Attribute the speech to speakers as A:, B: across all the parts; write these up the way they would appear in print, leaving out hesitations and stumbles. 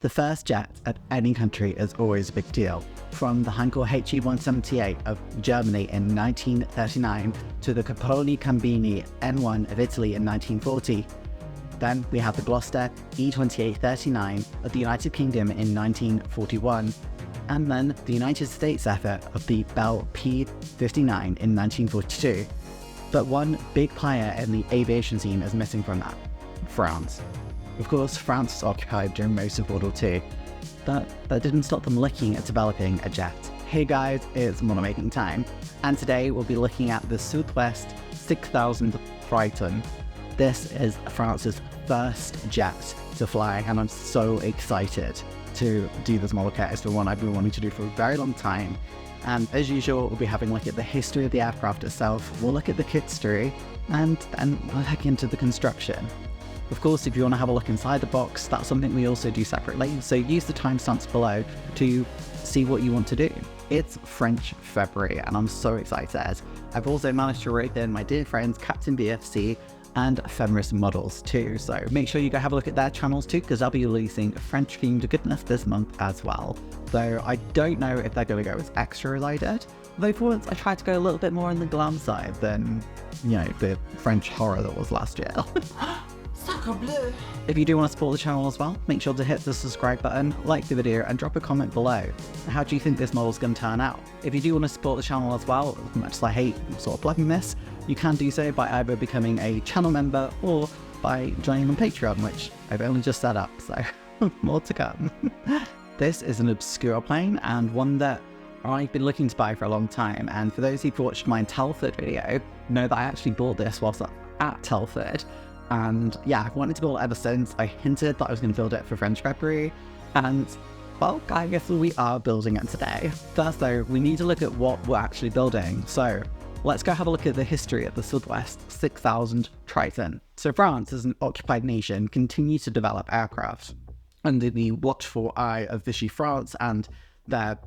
A: The first jet of any country is always a big deal. From the Heinkel HE-178 of Germany in 1939 to the Capponi Cambini N1 of Italy in 1940. Then we have the Gloucester E-2839 of the United Kingdom in 1941. And then the United States effort of the Bell P-59 in 1942. But one big player in the aviation scene is missing from that: France. Of course, France was occupied during most of World War II, but that didn't stop them looking at developing a jet. Hey guys, it's model making time, and today we'll be looking at the Sud-Ouest 6000 Triton. This is France's first jet to fly, and I'm so excited to do this model kit. It's the one I've been wanting to do for a very long time. And as usual, we'll be having a look at the history of the aircraft itself, we'll look at the kit history, and then we'll head into the construction. Of course, if you want to have a look inside the box, that's something we also do separately, so use the timestamps below to see what you want to do. It's French February, and I'm so excited. I've also managed to rope in my dear friends Cpt VFC and Fenris models too, so make sure you go have a look at their channels too, because they'll be releasing French themed goodness this month as well. Though I don't know if they're going to go as extra as I did, though for once I tried to go a little bit more on the glam side than, you know, the French horror that was last year. If you do want to support the channel as well, make sure to hit the subscribe button, like the video, and drop a comment below. How do you think this model's going to turn out? If you do want to support the channel as well, as much as I hate sort of plugging this, you can do so by either becoming a channel member or by joining on Patreon, which I've only just set up, so more to come. This is an obscure plane, and one that I've been looking to buy for a long time, and for those who've watched my Telford video, know that I actually bought this whilst at Telford. And yeah, I've wanted to build it ever since. I hinted that I was going to build it for French February, and well, I guess we are building it today. First though, we need to look at what we're actually building. So let's go have a look at the history of the Sud-Ouest 6000 Triton. So France, as an occupied nation, continued to develop aircraft under the watchful eye of Vichy France and their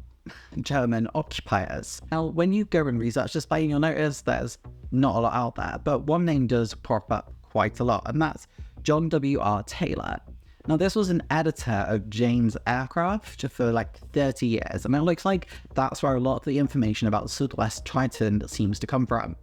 A: German occupiers. Now, when you go and research this plane, you'll notice there's not a lot out there, but one name does pop up quite a lot, and that's John W.R. Taylor. Now, this was an editor of James Aircraft for like 30 years, and it looks like that's where a lot of the information about the Sud-Ouest Triton seems to come from.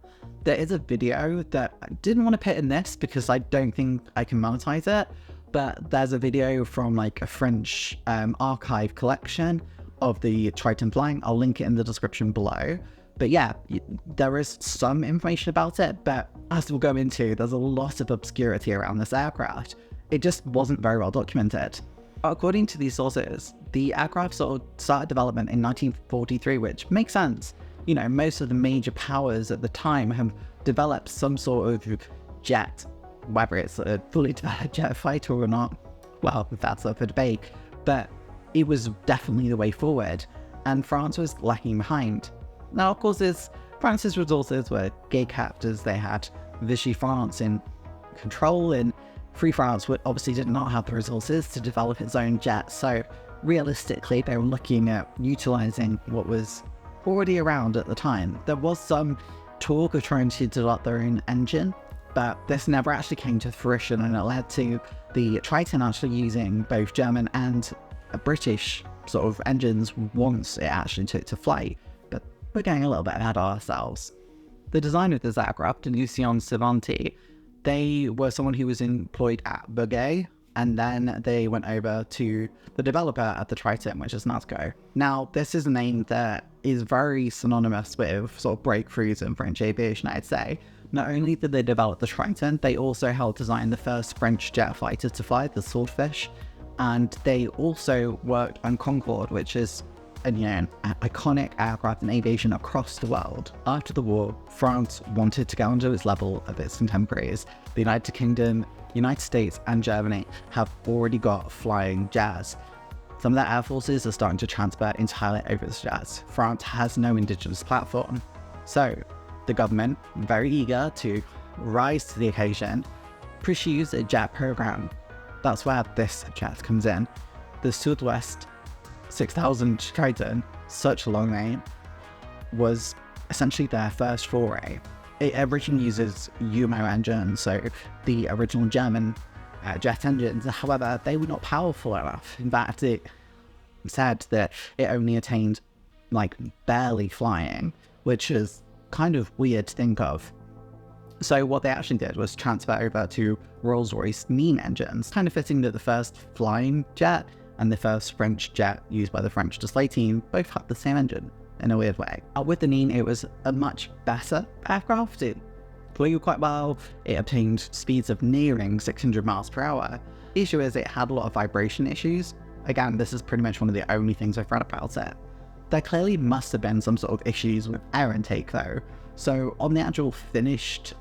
A: There is a video that I didn't want to put in this because I don't think I can monetize it, but there's a video from like a French archive collection of the Triton flying. I'll link it in the description below. But yeah, there is some information about it, but as we'll go into, there's a lot of obscurity around this aircraft. It just wasn't very well documented. According to these sources, the aircraft sort of started development in 1943, which makes sense. You know, most of the major powers at the time have developed some sort of jet, whether it's a fully developed jet fighter or not, well, that's up for debate, but it was definitely the way forward, and France was lacking behind. Now, of course, France's resources were gay-capped, as they had Vichy France in control, and Free France obviously did not have the resources to develop its own jet, so realistically they were looking at utilising what was already around at the time. There was some talk of trying to develop their own engine, but this never actually came to fruition, and it led to the Triton actually using both German and British sort of engines once it actually took to flight. We're getting a little bit ahead of ourselves. The designer of this aircraft, Lucien Cervanti, they were someone who was employed at Breguet, and then they went over to the developer at the Triton, which is Nazco. Now, this is a name that is very synonymous with sort of breakthroughs in French aviation, I'd say. Not only did they develop the Triton, they also helped design the first French jet fighter to fly, the Swordfish, and they also worked on Concorde, which is an iconic aircraft in aviation across the world. After the war, France wanted to get onto its level of its contemporaries. The United Kingdom, United States, and Germany have already got flying jets. Some of their air forces are starting to transfer entirely over the jets. France has no indigenous platform. So the government, very eager to rise to the occasion, pursues a jet program. That's where this jet comes in. The Sud-Ouest 6000 Triton, such a long name, was essentially their first foray. It originally uses Umo engines, so the original German jet engines. However, they were not powerful enough. In fact, it said that it only attained like barely flying, which is kind of weird to think of. So what they actually did was transfer over to Rolls-Royce mean engines, kind of fitting that the first flying jet and the first French jet used by the French display team both had the same engine in a weird way. With the Neen, it was a much better aircraft. It flew quite well, it obtained speeds of nearing 600 miles per hour. The issue is it had a lot of vibration issues. Again, this is pretty much one of the only things I've read about it. There clearly must have been some sort of issues with air intake though. So on the actual finished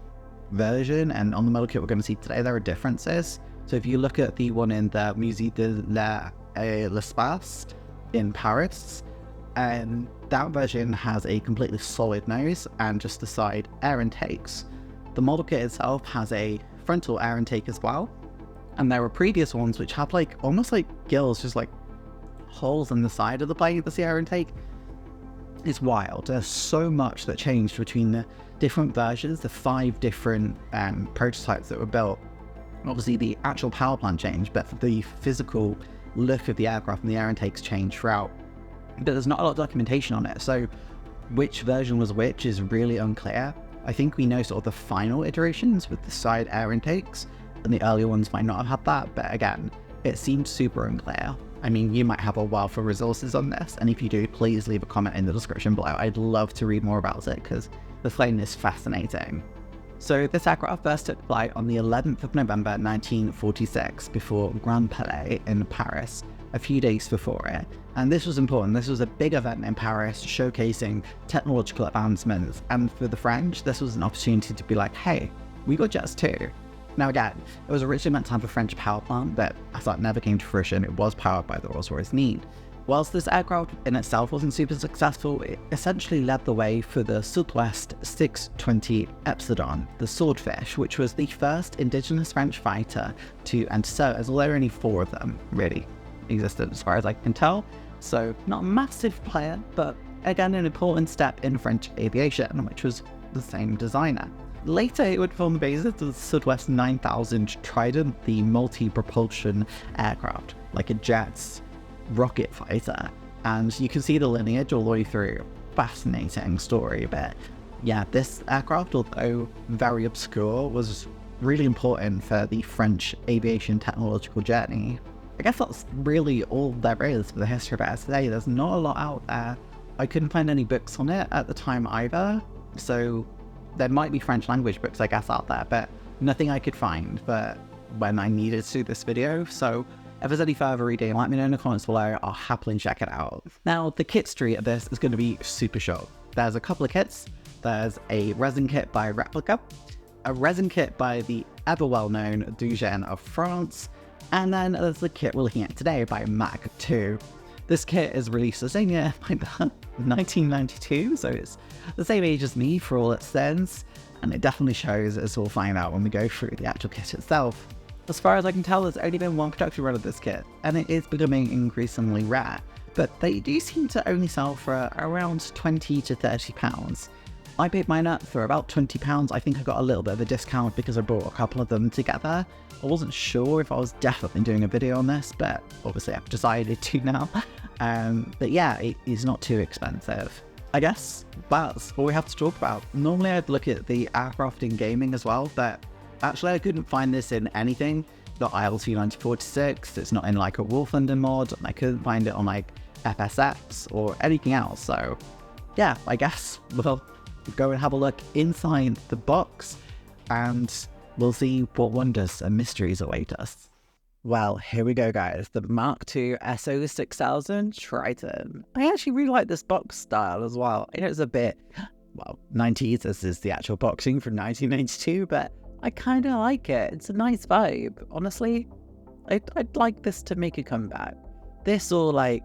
A: version and on the model kit we're going to see today, there are differences. So if you look at the one in the Musée de l'Espace in Paris, and that version has a completely solid nose and just the side air intakes. The model kit itself has a frontal air intake as well, and there were previous ones which have like almost like gills, just like holes in the side of the plane that's the air intake. It's wild. There's so much that changed between the different versions, the 5 different prototypes that were built. Obviously the actual power plant changed, but the physical look of the aircraft and the air intakes changed throughout. But there's not a lot of documentation on it, so which version was which is really unclear. I think we know sort of the final iterations with the side air intakes, and the earlier ones might not have had that, but again, it seems super unclear. I mean, you might have a wealth of resources on this, and if you do, please leave a comment in the description below. I'd love to read more about it, because the plane is fascinating. So this aircraft first took flight on the 11th of November 1946 before Grand Palais in Paris, a few days before it. And this was important. This was a big event in Paris showcasing technological advancements, and for the French this was an opportunity to be like, hey, we got jets too. Now again, it was originally meant to have a French power plant, but as that never came to fruition, it was powered by the Rolls-Royce Neen. Whilst this aircraft in itself wasn't super successful, it essentially led the way for the Sud-Ouest 620 Epsilon, the Swordfish, which was the first indigenous French fighter to enter service. Well, there are only 4 of them really existed as far as I can tell, so not a massive player, but again an important step in French aviation, which was the same designer. Later it would form the basis of the Sud-Ouest 9000 Triton, the multi-propulsion aircraft, like a jet's rocket fighter, and you can see the lineage all the way through. Fascinating story, but yeah, this aircraft, although very obscure, was really important for the French aviation technological journey. I guess that's really all there is for the history of it today. There's not a lot out there. I couldn't find any books on it at the time either, so there might be French language books I guess out there, but nothing I could find for when I needed to do this video. So if there's any further reading, let me know in the comments below. I'll happily check it out. Now, the kit street of this is going to be super short. There's a couple of kits. There's a resin kit by Replica, a resin kit by the ever well-known Dugen of France, and then there's the kit we're looking at today by Mach 2. This kit is released the same year, like 1992, so it's the same age as me for all its sins, and it definitely shows, as we'll find out when we go through the actual kit itself. As far as I can tell, there's only been 1 production run of this kit, and it is becoming increasingly rare, but they do seem to only sell for around £20 to £30. I paid mine up for about £20. I think I got a little bit of a discount because I bought a couple of them together. I wasn't sure if I was definitely doing a video on this, but obviously I've decided to now. But yeah, it is not too expensive. I guess that's all we have to talk about. Normally I'd look at the aircraft in gaming as well, but actually I couldn't find this in anything. Not ILT-9046, it's not in like a War Thunder mod, and I couldn't find it on like FSX or anything else. So yeah, I guess we'll go and have a look inside the box and we'll see what wonders and mysteries await us. Well, here we go guys, the Mach 2 SO6000 Triton. I actually really like this box style as well. I know it's a bit, well, 90s, this is the actual boxing from 1992, but I kind of like it. It's a nice vibe. Honestly, I'd like this to make a comeback. This or like,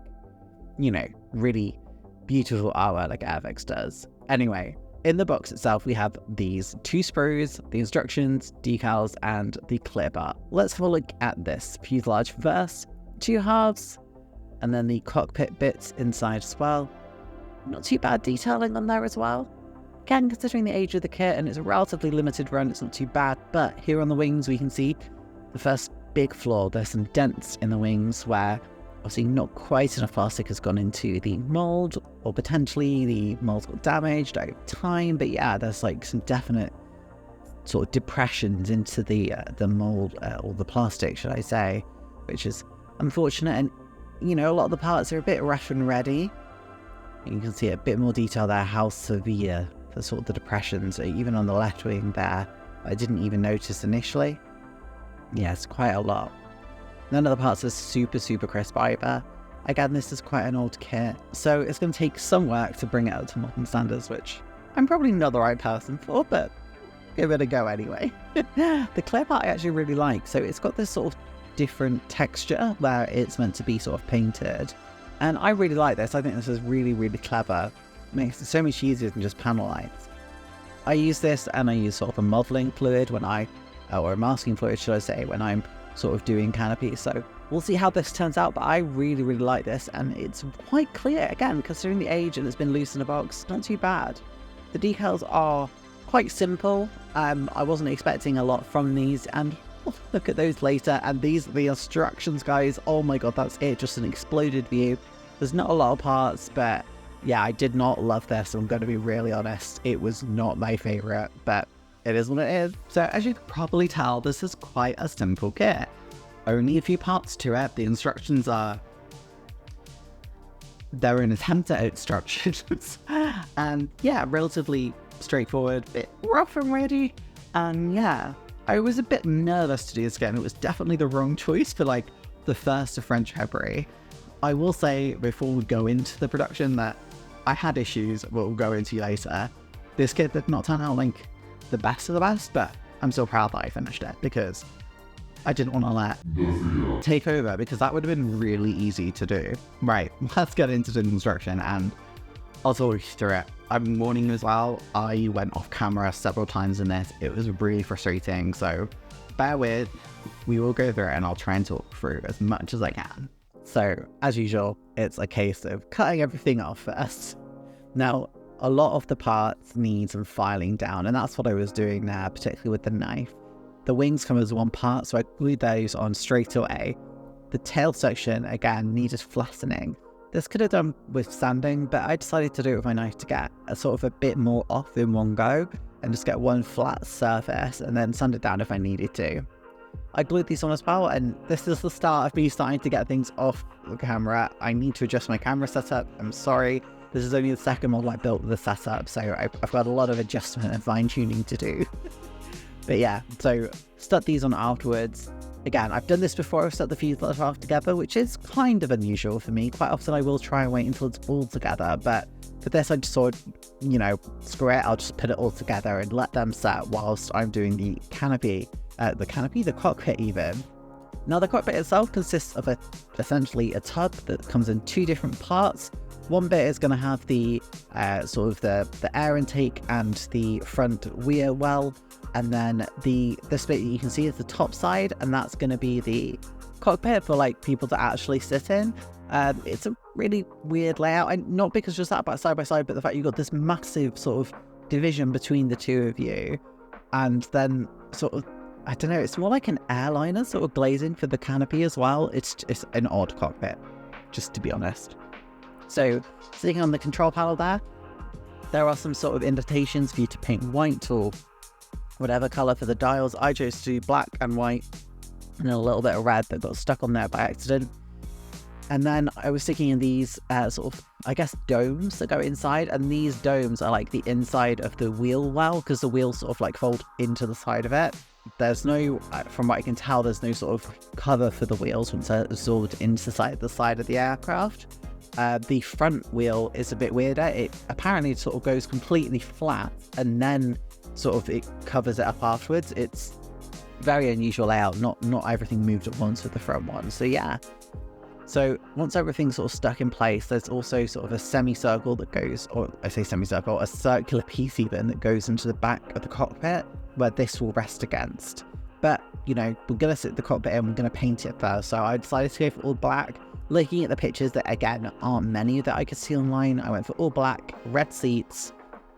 A: you know, really beautiful artwork like Avex does. Anyway, in the box itself, we have these 2 sprues, the instructions, decals, and the clear bar. Let's have a look at this fuselage first. 2 halves, and then the cockpit bits inside as well. Not too bad detailing on there as well. Again, considering the age of the kit and it's a relatively limited run, it's not too bad, but here on the wings we can see the first big flaw. There's some dents in the wings where obviously not quite enough plastic has gone into the mold, or potentially the mold's got damaged over time. But yeah, there's like some definite sort of depressions into the mold, or the plastic, should I say, which is unfortunate. And you know, a lot of the parts are a bit rough and ready. You can see a bit more detail there, how severe the sort of the depressions are, even on the left wing there. I didn't even notice initially. Yeah, it's quite a lot. None of the parts are super crisp either. Again, this is quite an old kit, so it's going to take some work to bring it up to modern standards, which I'm probably not the right person for, but give it a go anyway. The clear part I actually really like. So it's got this sort of different texture where it's meant to be sort of painted. And I really like this. I think this is really clever. It makes it so much easier than just panel lines. I use this, and I use sort of a modelling fluid when or a masking fluid, should I say, when I'm sort of doing canopies. So we'll see how this turns out, but I really like this, and it's quite clear, again, considering the age and it's been loose in a box, not too bad. The decals are quite simple. I wasn't expecting a lot from these, and look at those later. And these are the instructions, guys. Oh my god, that's it, just an exploded view. There's not a lot of parts, but yeah, I did not love this. I'm going to be really honest. It was not my favourite, but it is what it is. So as you can probably tell, this is quite a simple kit. Only a few parts to it. The instructions they're an attempt at instructions. And yeah, relatively straightforward, bit rough and ready. And yeah, I was a bit nervous to do this again. It was definitely the wrong choice for like the 1st of February. I will say before we go into the production that I had issues we'll go into later. This kit did not turn out like the best of the best, but I'm still proud that I finished it because I didn't want to let take over, because that would have been really easy to do. Right, let's get into the construction and I'll talk you through it. I'm warning you as well, I went off camera several times in this. It was really frustrating, so bear with. We will go through it and I'll try and talk through as much as I can. So, as usual, it's a case of cutting everything off first. Now, a lot of the parts need some filing down, and that's what I was doing there, particularly with the knife. The wings come as one part, so I glued those on straight away. The tail section, again, needed flattening. This could have done with sanding, but I decided to do it with my knife to get a sort of a bit more off in one go, and just get one flat surface, and then sand it down if I needed to. I glued these on as well, and this is the start of me starting to get things off the camera. I need to adjust my camera setup. I'm sorry. This is only the second model I built with the setup, so I've got a lot of adjustment and fine tuning to do. But yeah, so stuck these on afterwards. Again, I've done this before. I've stuck the fuselage half together, which is kind of unusual for me. Quite often I will try and wait until it's all together, but for this I just sort of, you know, screw it. I'll just put it all together and let them set whilst I'm doing the canopy. The cockpit even. Now the cockpit itself consists of essentially a tub that comes in 2 different parts. One bit is going to have the sort of the air intake and the front weir well, and then this bit you can see is the top side, and that's going to be the cockpit for like people to actually sit in. It's a really weird layout, and not because just that side by side, but the fact you've got this massive sort of division between the two of you, and then sort of, I don't know, it's more like an airliner sort of glazing for the canopy as well. It's an odd cockpit, just to be honest. So, sitting on the control panel there are some sort of invitations for you to paint white or whatever colour for the dials. I chose to do black and white, and then a little bit of red that got stuck on there by accident. And then I was sticking in these sort of, I guess, domes that go inside, and these domes are like the inside of the wheel well, because the wheels sort of like fold into the side of it. There's no, from what I can tell, there's no sort of cover for the wheels once they're absorbed into the side of the aircraft. The front wheel is a bit weirder. It apparently sort of goes completely flat and then sort of it covers it up afterwards. It's very unusual layout. Not everything moved at once with the front one. So yeah. So once everything's sort of stuck in place, there's also sort of a semicircle that goes, or I say semicircle, a circular piece even that goes into the back of the cockpit where this will rest against. But, you know, we're going to sit the cockpit in, we're going to paint it first. So I decided to go for all black. Looking at the pictures that, again, aren't many that I could see online, I went for all black, red seats,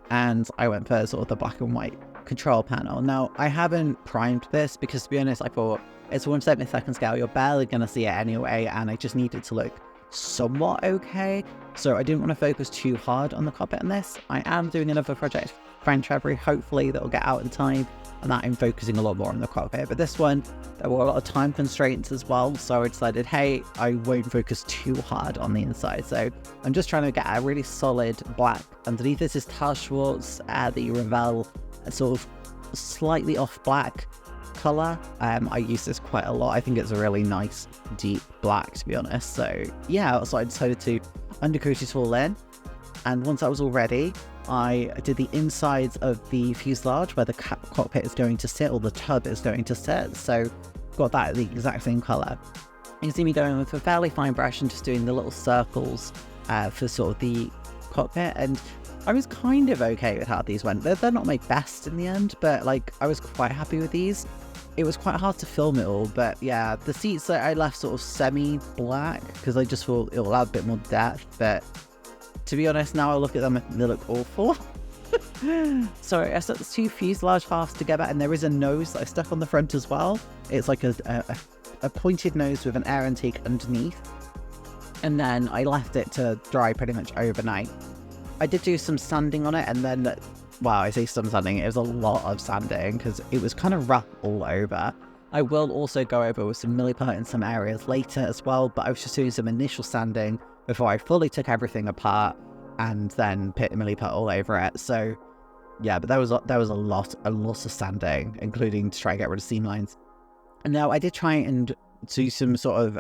A: and I went for sort of the black and white control panel. Now, I haven't primed this because, to be honest, I thought It's 1/72 scale. You're barely going to see it anyway, and I just need it to look somewhat okay. So I didn't want to focus too hard on the cockpit in this. I am doing another project for February, hopefully that'll get out in time, and that I'm focusing a lot more on the cockpit. But this one, there were a lot of time constraints as well, so I decided, hey, I won't focus too hard on the inside. So I'm just trying to get a really solid black. Underneath this is Tal Schwarz, the Revell sort of slightly off black color. I use this quite a lot. I think it's a really nice deep black, to be honest. So yeah, so I decided to undercoat it all in, and once that was all ready, I did the insides of the fuselage where the cockpit is going to sit, or the tub is going to sit. So got that the exact same color. You can see me going with a fairly fine brush and just doing the little circles for sort of the cockpit, and I was kind of okay with how these went. They're not my best in the end, but like I was quite happy with these. It was quite hard to film it all, but yeah, the seats I left sort of semi-black because I just thought it'll add a bit more depth, but to be honest, now I look at them, they look awful. Sorry, I stuck the two fuselage halves together, and there is a nose that I stuck on the front as well. It's like a pointed nose with an air intake underneath, and then I left it to dry pretty much overnight. I did do some sanding on it, and then, wow, I say some sanding, it was a lot of sanding because it was kind of rough all over. I will also go over with some milliput in some areas later as well, but I was just doing some initial sanding before I fully took everything apart and then put the milliput all over it. So yeah, but there was a lot of sanding, including to try and get rid of seam lines. And now I did try and do some sort of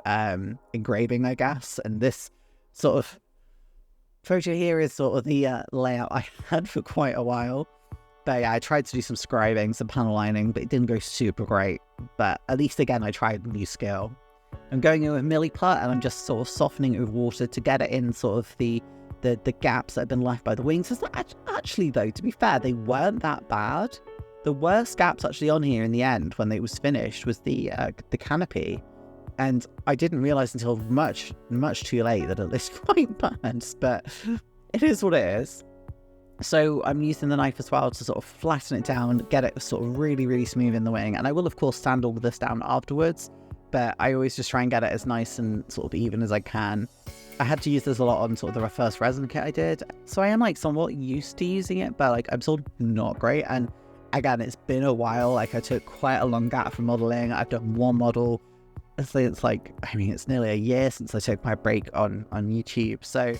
A: engraving, I guess, and this sort of photo here is sort of the layout I had for quite a while. But yeah, I tried to do some scribing, some panel lining, but it didn't go super great. But at least, again, I tried a new skill. I'm going in with milliput, and I'm just sort of softening it with water to get it in sort of the gaps that have been left by the wings. It's not actually, though, to be fair, they weren't that bad. The worst gaps actually on here in the end, when it was finished, was the canopy. And I didn't realise until much too late that it was quite bad, but it is what it is. So I'm using the knife as well to sort of flatten it down, get it sort of really, really smooth in the wing. And I will, of course, sand all of this down afterwards, but I always just try and get it as nice and sort of even as I can. I had to use this a lot on sort of the first resin kit I did, so I am like somewhat used to using it, but like I'm sort of not great. And again, it's been a while. Like I took quite a long gap from modelling. I've done one model. So it's like, I mean, it's nearly a year since I took my break on YouTube. So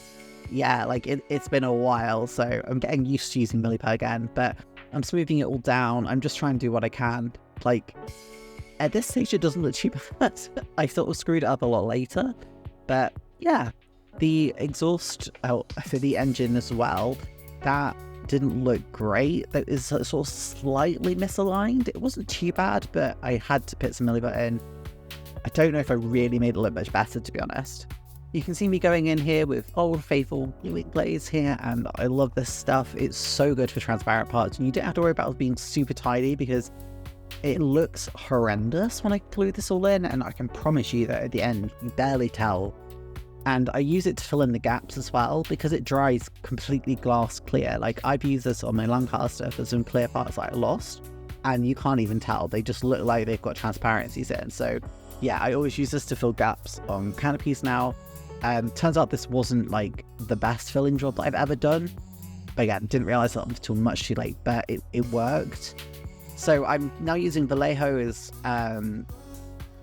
A: yeah, like it's been a while. So I'm getting used to using milliput again, but I'm smoothing it all down. I'm just trying to do what I can. Like at this stage, it doesn't look too bad. I sort of screwed it up a lot later, but yeah, the exhaust for the engine as well, that didn't look great. That is sort of slightly misaligned. It wasn't too bad, but I had to put some milliput in. I don't know if I really made it look much better, to be honest. You can see me going in here with Old Faithful Ewing glaze here, and I love this stuff. It's so good for transparent parts, and you don't have to worry about it being super tidy because it looks horrendous when I glue this all in, and I can promise you that at the end, you barely tell. And I use it to fill in the gaps as well because it dries completely glass clear. Like I've used this on my Lancaster for some clear parts that I lost, and you can't even tell. They just look like they've got transparencies in. So yeah, I always use this to fill gaps on canopies now. Turns out this wasn't like the best filling job that I've ever done. But again, didn't realise that until much too late, but it worked. So I'm now using Vallejo's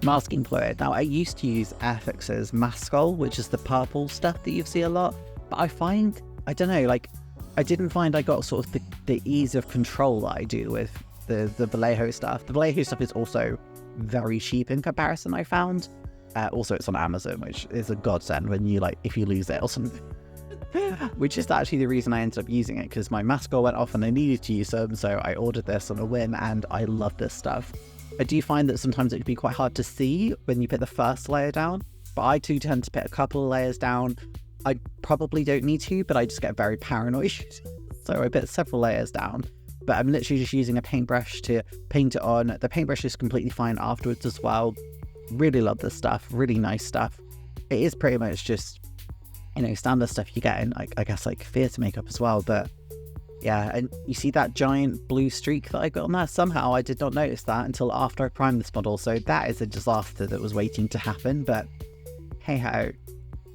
A: masking fluid. Now I used to use Airfix's Mascol, which is the purple stuff that you see a lot. But I find, I don't know, like I didn't find I got sort of the ease of control that I do with the Vallejo stuff. The Vallejo stuff is also very cheap in comparison, I found. Also, it's on Amazon, which is a godsend when you like if you lose it or something. Which is actually the reason I ended up using it, because my Mascol went off and I needed to use some, so I ordered this on a whim, and I love this stuff. I do find that sometimes it can be quite hard to see when you put the first layer down, but I too tend to put a couple of layers down. I probably don't need to, but I just get very paranoid, so I put several layers down. But I'm literally just using a paintbrush to paint it on. The paintbrush is completely fine afterwards as well. Really love this stuff, really nice stuff. It is pretty much just, you know, standard stuff you get in, like, I guess, like theatre makeup as well, but Yeah, and you see that giant blue streak that I got on there? Somehow I did not notice that until after I primed this model, so that is a disaster that was waiting to happen, but hey ho.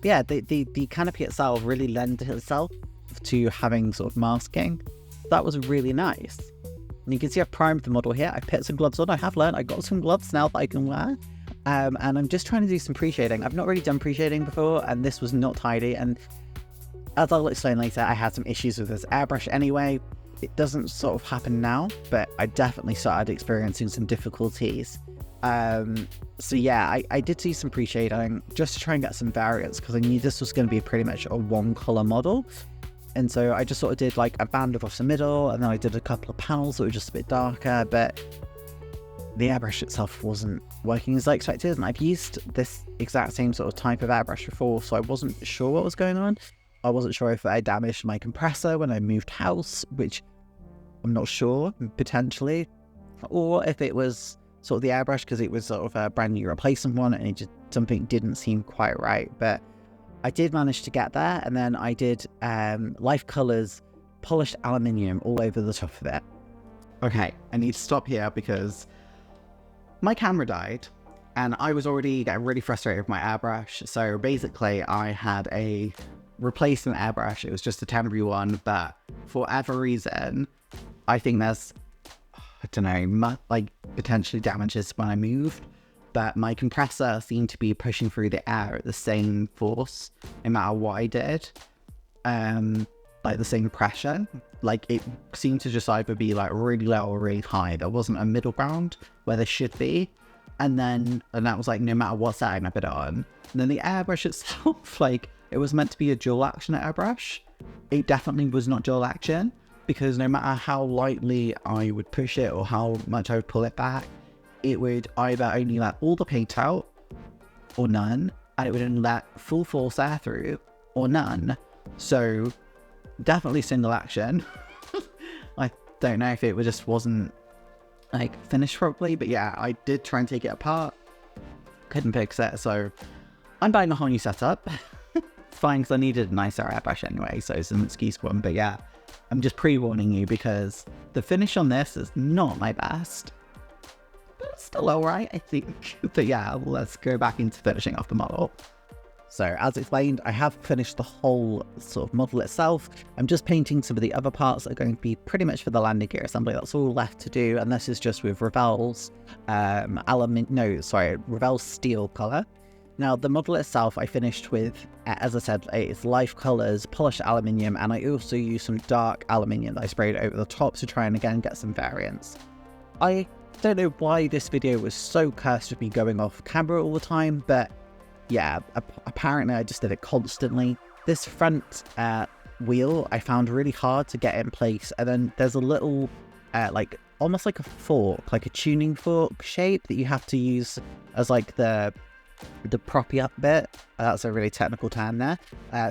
A: Yeah, the canopy itself really lent itself to having sort of masking. That was really nice. And you can see I've primed the model here. I put some gloves on. I have learned I got some gloves now that I can wear. And I'm just trying to do some pre-shading. I've not really done pre-shading before, and this was not tidy. And as I'll explain later, I had some issues with this airbrush anyway. It doesn't sort of happen now, but I definitely started experiencing some difficulties. So yeah, I did do some pre-shading just to try and get some variance, because I knew this was going to be pretty much a one color model. And so I just sort of did like a band across the middle, and then I did a couple of panels that were just a bit darker, but the airbrush itself wasn't working as I expected. And I've used this exact same sort of type of airbrush before, so I wasn't sure what was going on. I wasn't sure if I damaged my compressor when I moved house, which I'm not sure, potentially, or if it was sort of the airbrush, because it was sort of a brand new replacement one and it just something didn't seem quite right. But I did manage to get there, and then I did Life Colors polished aluminium all over the top of it. Okay, I need to stop here because my camera died and I was already getting really frustrated with my airbrush. So basically I had a replacement airbrush. It was just a temporary one, but for whatever reason, I think there's, I don't know, like potentially damages when I moved, but my compressor seemed to be pushing through the air at the same force, no matter what I did, like the same pressure. Like it seemed to just either be like really low or really high. There wasn't a middle ground where there should be. And that was like no matter what setting I put it on. And then the airbrush itself, like it was meant to be a dual action airbrush. It definitely was not dual action, because no matter how lightly I would push it or how much I would pull it back, it would either only let all the paint out or none, and it would only let full force air through or none. So definitely single action. I don't know if it just wasn't like finished properly, but yeah, I did try and take it apart, couldn't fix it, so I'm buying a whole new setup. It's fine, because I needed a nicer airbrush anyway, so it's an excuse one. But yeah, I'm just pre-warning you because the finish on this is not my best, but it's still alright, I think. But yeah, let's go back into finishing off the model. So as explained, I have finished the whole sort of model itself. I'm just painting some of the other parts that are going to be pretty much for the landing gear assembly. That's all left to do, and this is just with Revell's Revell's steel color. Now the model itself I finished with, as I said, it's Life Colors polished aluminium, and I also used some dark aluminium that I sprayed over the top to try and again get some variance. I don't know why this video was so cursed with me going off camera all the time, but yeah, apparently I just did it constantly. This front wheel I found really hard to get in place, and then there's a little like almost like a fork, like a tuning fork shape that you have to use as like the proppy up bit. That's a really technical term there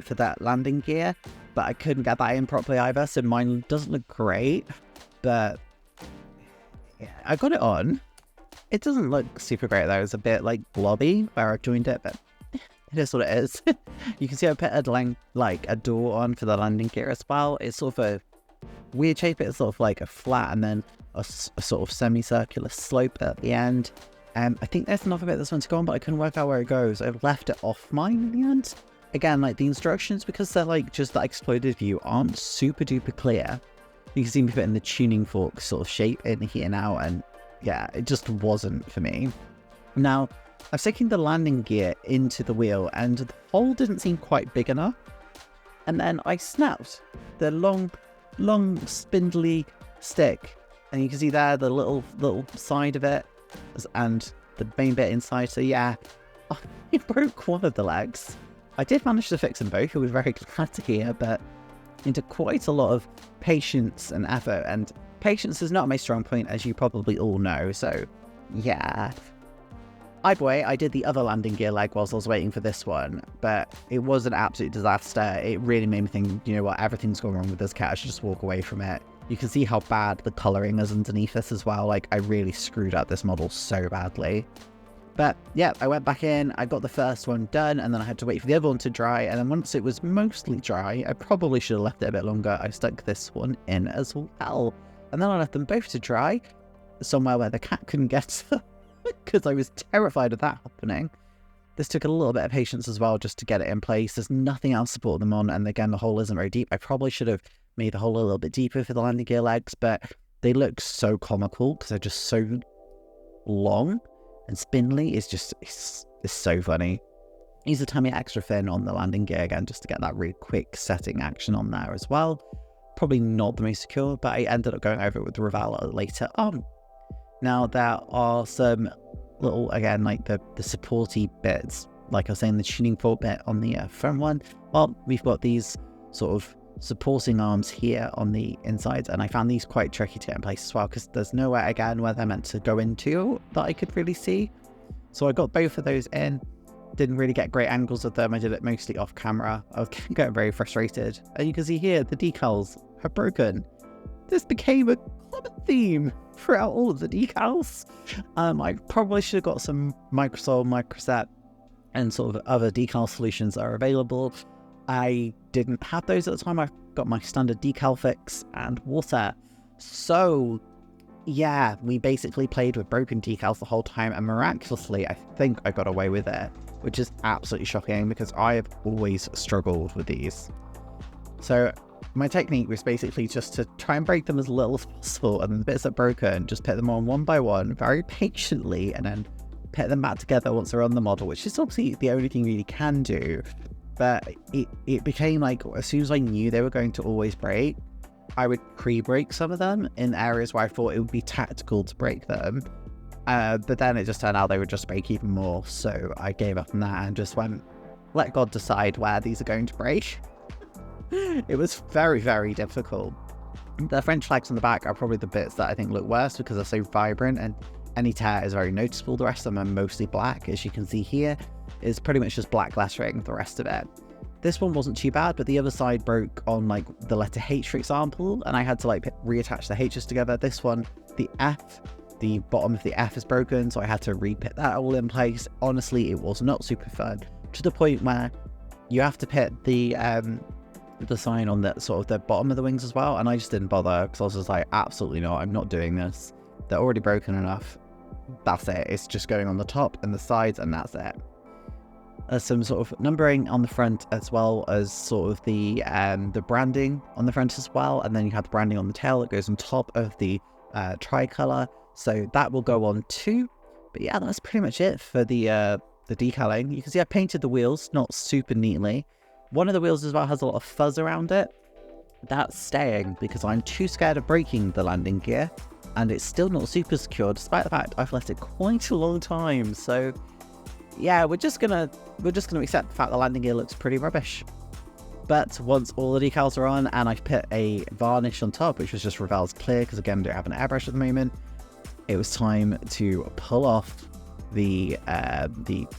A: for that landing gear, but I couldn't get that in properly either, so mine doesn't look great. But yeah, I got it on. It doesn't look super great though. It's a bit like blobby where I joined it, but it is what it is. You can see I put a door on for the landing gear as well. It's sort of a weird shape. It's sort of like a flat and then a sort of semicircular slope at the end. I think there's another bit that's meant to go on, but I couldn't work out where it goes. I've left it off mine in the end. Again, like the instructions, because they're like just that exploded view, aren't super duper clear. You can see me putting the tuning fork sort of shape in here now, and yeah, it just wasn't for me. Now, I've taken the landing gear into the wheel, and the hole didn't seem quite big enough. And then I snapped the long, spindly stick, and you can see there the little side of it, and the main bit inside. So yeah, I broke one of the legs. I did manage to fix them both. I was very glad to hear, but into quite a lot of patience and effort, and patience is not my strong point, as you probably all know, so yeah. Either way, I did the other landing gear leg whilst I was waiting for this one, but it was an absolute disaster. It really made me think, you know what, everything's going wrong with this cat, I should just walk away from it. You can see how bad the colouring is underneath this as well. Like, I really screwed up this model so badly. But yeah, I went back in, I got the first one done, and then I had to wait for the other one to dry. And then once it was mostly dry, I probably should have left it a bit longer. I stuck this one in as well. And then I left them both to dry somewhere where the cat couldn't get to, because I was terrified of that happening. This took a little bit of patience as well just to get it in place. There's nothing else to put them on, and again, the hole isn't very deep. I probably should have made the hole a little bit deeper for the landing gear legs, but they look so comical because they're just so long and spindly. It's so funny. Use the Tamiya extra thin on the landing gear again just to get that really quick setting action on there as well. Probably not the most secure, but I ended up going over it with the Revala later on. Now there are some little, again, like the supporty bits, like I was saying, the tuning fork bit on the front one. Well, we've got these sort of supporting arms here on the inside, and I found these quite tricky to get in place as well because there's nowhere again where they're meant to go into that I could really see. So I got both of those in, didn't really get great angles of them. I did it mostly off camera. I was getting very frustrated, and you can see here the decals are broken. This became a common theme throughout all of the decals. I probably should have got some Microsol, Microset, and sort of other decal solutions that are available. I didn't have those at the time. I got my standard decal fix and water. So yeah, we basically played with broken decals the whole time, and miraculously I think I got away with it, which is absolutely shocking because I have always struggled with these. So my technique was basically just to try and break them as little as possible, and then the bits that broken, just put them on one by one very patiently, and then put them back together once they're on the model, which is obviously the only thing you really can do. But it became like, as soon as I knew they were going to always break, I would pre-break some of them in areas where I thought it would be tactical to break them. But then it just turned out they would just break even more. So I gave up on that and just went, let God decide where these are going to break. It was very, very difficult. The French flags on the back are probably the bits that I think look worse because they're so vibrant and any tear is very noticeable. The rest of them are mostly black, as you can see here. It's pretty much just black lettering, the rest of it. This one wasn't too bad, but the other side broke on like the letter H, for example, and I had to like reattach the H's together. This one, the F, the bottom of the F is broken, so I had to re-put that all in place. Honestly, it was not super fun, to the point where you have to put the sign on the sort of the bottom of the wings as well, and I just didn't bother because I was just like, absolutely not, I'm not doing this. They're already broken enough. That's it. It's just going on the top and the sides, and that's it. There's some sort of numbering on the front, as well as sort of the branding on the front as well, and then you have the branding on the tail that goes on top of the tricolor, so that will go on too. But yeah, that's pretty much it for the decaling. You can see I painted the wheels not super neatly. One of the wheels as well has a lot of fuzz around it. That's staying because I'm too scared of breaking the landing gear, and it's still not super secure despite the fact I've left it quite a long time. So yeah, we're just gonna accept the fact the landing gear looks pretty rubbish. But once all the decals are on and I put a varnish on top, which was just Revell's clear because again I don't have an airbrush at the moment, it was time to pull off the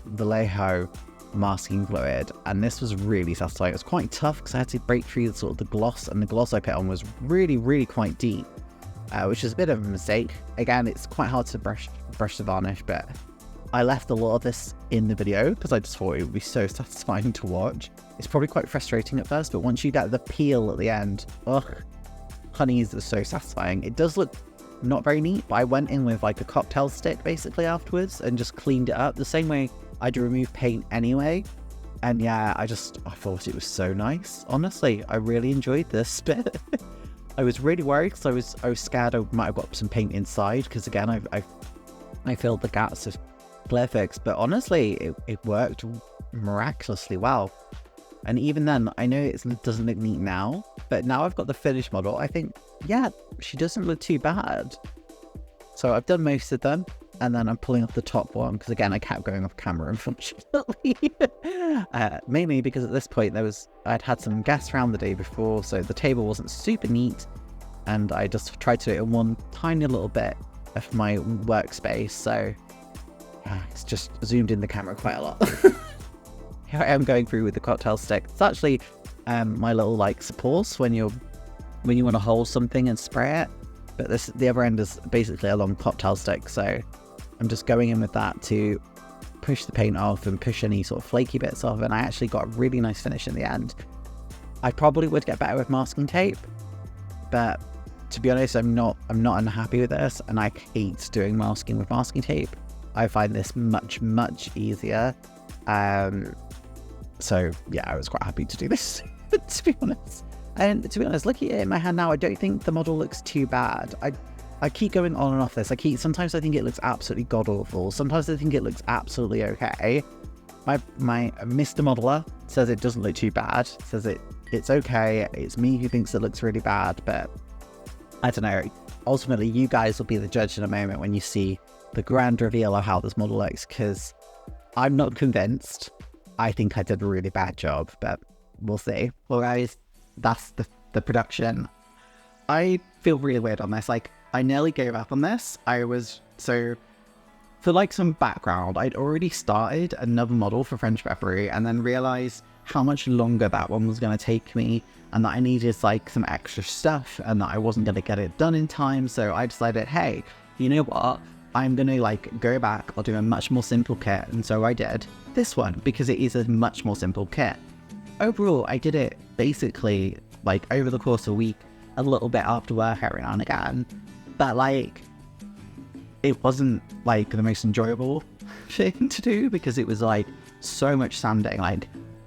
A: Vallejo masking fluid, and this was really satisfying. It was quite tough because I had to break through the sort of the gloss, and the gloss I put on was really quite deep, which is a bit of a mistake. Again, it's quite hard to brush the varnish, but I left a lot of this in the video because I just thought it would be so satisfying to watch. It's probably quite frustrating at first, but once you get the peel at the end, ugh, honeys are so satisfying. It does look not very neat, but I went in with like a cocktail stick basically afterwards and just cleaned it up the same way I'd remove paint anyway. And yeah, I thought it was so nice. Honestly, I really enjoyed this bit. I was really worried because I was scared I might have got some paint inside, because again I filled the gaps of Clear Fix, but honestly it worked miraculously well. And even then, I know it doesn't look neat now, but now I've got the finished model, I think, yeah, she doesn't look too bad. So I've done most of them, and then I'm pulling off the top one because again I kept going off camera, unfortunately. Mainly because at this point I'd had some guests around the day before, so the table wasn't super neat, and I just tried to do it in one tiny little bit of my workspace, so it's just zoomed in the camera quite a lot. Here I am going through with the cocktail stick. It's actually my little like supports when you want to hold something and spray it, but the other end is basically a long cocktail stick, so I'm just going in with that to push the paint off and push any sort of flaky bits off, and I actually got a really nice finish in the end. I probably would get better with masking tape, but to be honest, I'm not unhappy with this, and I hate doing masking with masking tape. I find this much easier. So yeah, I was quite happy to do this, to be honest. And to be honest, looking at it in my hand now, I don't think the model looks too bad. I keep going on and off this. Sometimes I think it looks absolutely god-awful. Sometimes I think it looks absolutely okay. My Mr. Modeler says it doesn't look too bad. Says it's okay. It's me who thinks it looks really bad, but I don't know. Ultimately, you guys will be the judge in a moment when you see the grand reveal of how this model looks, because I'm not convinced. I think I did a really bad job, but we'll see. Well, guys, that's the production. I feel really weird on this. I nearly gave up on this. For some background, I'd already started another model for French Peppery and then realized how much longer that one was going to take me, and that I needed some extra stuff, and that I wasn't going to get it done in time. So I decided, hey, you know what? I'm going to go back. I'll do a much more simple kit. And so I did this one because it is a much more simple kit. Overall, I did it basically over the course of a week, a little bit after work every now and again. But it wasn't the most enjoyable thing to do, because it was so much sanding.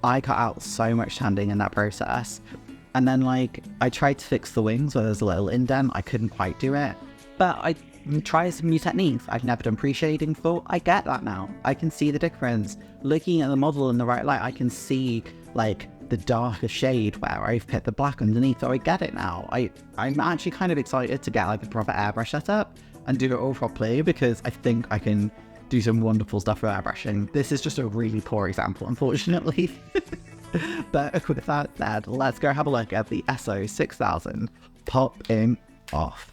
A: I cut out so much sanding in that process. And then I tried to fix the wings where there's a little indent. I couldn't quite do it. But I tried some new techniques I've never done pre-shading before. I get that now. I can see the difference. Looking at the model in the right light, I can see the darker shade where I've put the black underneath. So I get it now. I'm actually kind of excited to get a proper airbrush setup and do it all properly, because I think I can do some wonderful stuff with airbrushing. This is just a really poor example, unfortunately. But with that said, let's go have a look at the SO6000 Popping Off.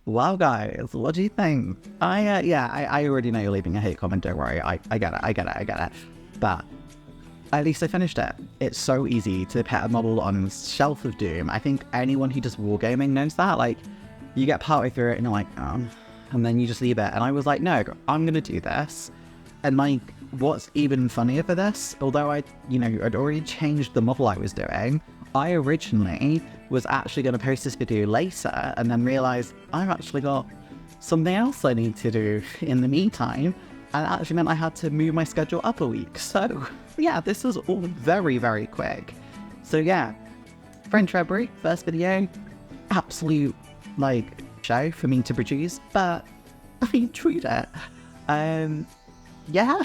A: Wow, guys, what do you think? I already know you're leaving a hate comment, don't worry. I get it. But at least I finished it. It's so easy to put a model on Shelf of Doom. I think anyone who does wargaming knows that. You get partway through it and you're and then you just leave it. And I was like, no, I'm gonna do this. And what's even funnier for this, although I'd already changed the model I was doing, I originally was actually going to post this video later and then realised I've actually got something else I need to do in the meantime, and it actually meant I had to move my schedule up a week. So yeah, this was all very, very quick. So yeah, French February, first video, absolute show for me to produce, but I enjoyed it. Yeah.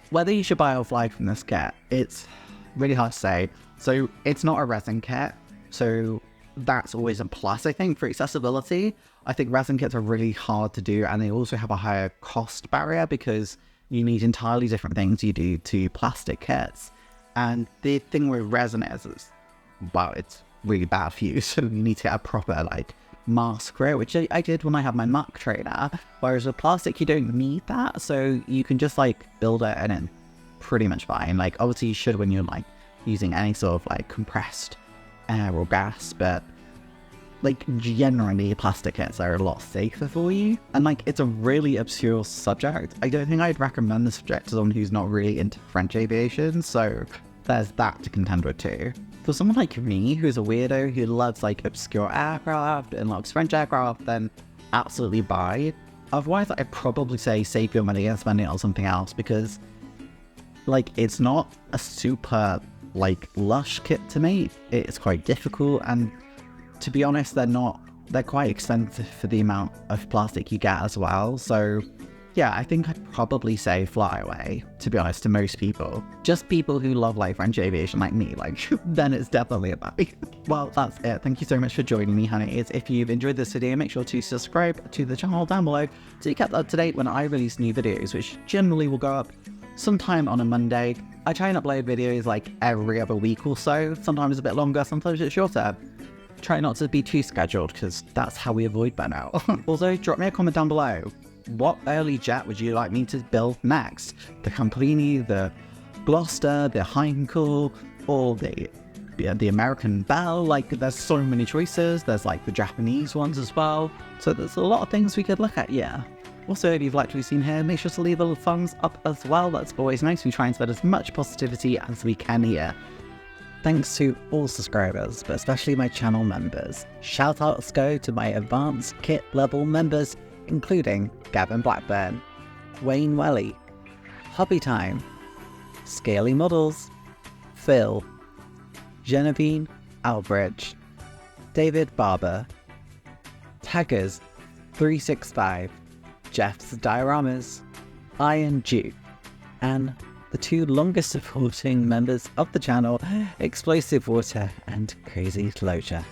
A: Whether you should buy or fly from this kit, it's really hard to say. So it's not a resin kit, so that's always a plus, I think, for accessibility. I think resin kits are really hard to do, and they also have a higher cost barrier because you need entirely different things you do to plastic kits. And the thing with resin is well, it's really bad for you, so you need to get a proper mask for it, which I did when I had my Mach trainer, whereas with plastic you don't need that, so you can just like build it and then pretty much fine. Like obviously you should when you're like using any sort of like compressed air or gas, but like generally plastic kits are a lot safer for you. And like it's a really obscure subject. I don't think I'd recommend the subject to someone who's not really into French aviation, so there's that to contend with too. For someone like me, who's a weirdo who loves like obscure aircraft and loves French aircraft, then absolutely buy. Otherwise, I'd probably say save your money and spend it on something else, because like it's not a super like lush kit to make. It's quite difficult, and to be honest, they're quite expensive for the amount of plastic you get as well. So yeah, I think I'd probably say fly away, to be honest, to most people. Just people who love like French aviation like me, like then it's definitely a buy. Well, that's it. Thank you so much for joining me, honeys. If you've enjoyed this video, make sure to subscribe to the channel down below to be kept up to date when I release new videos, which generally will go up sometime on a Monday. I try and upload videos like every other week or so, sometimes a bit longer, sometimes it's shorter. Try not to be too scheduled, because that's how we avoid burnout. Also, drop me a comment down below. What early jet would you like me to build next? The Campini, the Gloucester, the Heinkel, or the American Bell? Like, there's so many choices. There's like the Japanese ones as well. So there's a lot of things we could look at, yeah. Also, if you've liked what you've seen here, make sure to leave a little thumbs up as well. That's always nice. We try and spread as much positivity as we can here. Thanks to all subscribers, but especially my channel members. Shoutouts go to my advanced kit level members, including Gavin Blackburn, Wayne Welly, Hobby Time, Scaly Models, Phil, Genevieve Albridge, David Barber, Taggers 365, Jeff's Dioramas, Iron Duke, and the two longest supporting members of the channel, Explosive Water and Crazy Closure.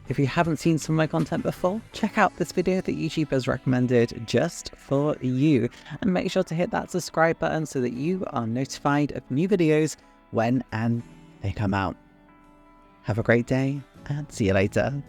A: If you haven't seen some of my content before, check out this video that YouTube has recommended just for you, and make sure to hit that subscribe button so that you are notified of new videos when and they come out. Have a great day, and see you later.